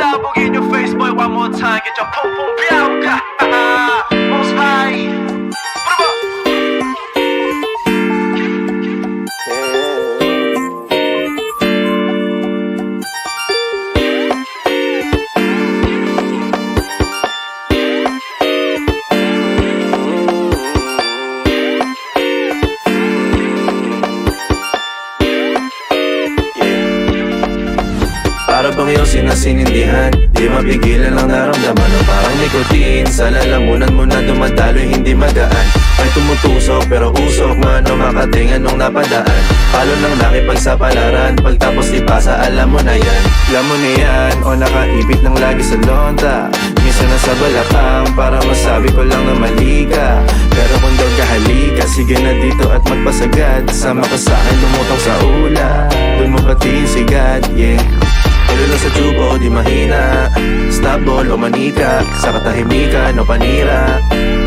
pasabugin your face, boy, one more time. Get your pum pum biauka. Most high. Para bang iyong sinasinindihan, di mapigilan ang naramdaman o parang nikotin. Sa lalamunan mo na dumadaloy hindi magaan. May tumutusok pero usok man o makatingan nung napadaan. Palo ng nakipagsapalaran, pagtapos ipasa alam mo na yan. Alam mo na yan o nakaipit ng lagi sa lonta. Minsan nasa balakang para masabi ko lang na mali ka. Pero kung daw kahalika, sige na dito at magpasagad. Sama ka sa'kin lumutang sa ula, dun mo patiin sigat, yeah. Lalo sa tubo, di mahina. Snapball o manika, sa katahimikan o panira.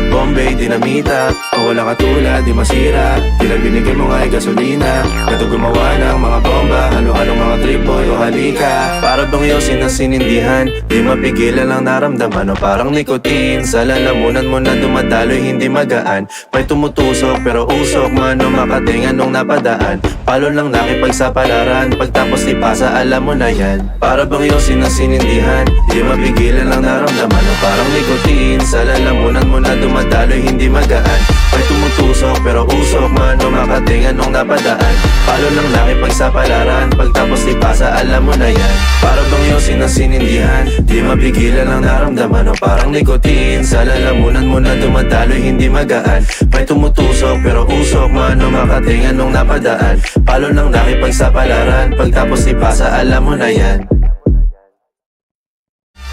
Bombay, dinamita, o wala katulad, di masira. Tila binigay mo nga ay gasolina. Kato gumawa ng mga bomba, halo-halong mga trip boy o halika. Para bang iyong sinasinindihan, di mapigilan ang naramdaman o parang nikotin. Sa lalamunan mo na dumadaloy hindi magaan. May tumutusok pero usok man o makatingan nung napadaan. Palo lang nakipagsapalaran, pagtapos ipasa alam mo na yan. Para bang iyong sinasinindihan, di mapigilan ang naramdaman o parang nikotin. Sa lalamunan mo na dumadaloy hindi magaan. May tumutusok pero usok man o makatingan nung napadaan. Palo lang nakipagsapalaran, pagtapos ipasa alam mo na yan. Para bang iyong sinasinindihan, di mapigilan ang naramdaman o parang nikotin. Sa lalamunan mo na dumadaloy hindi magaan. May tumutusok pero usok man o makatingan nung napadaan. Palo lang nakipagsapalaran, pagtapos ipasa alam mo na yan.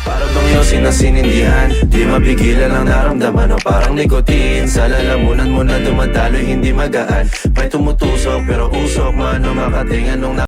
Para bang iyong sinasinindihan, di mapigilan ang naramdaman o parang nikotin. Sa lalamunan mo na dumadaloy hindi magaan. May tumutusok pero usok man o makatingan nung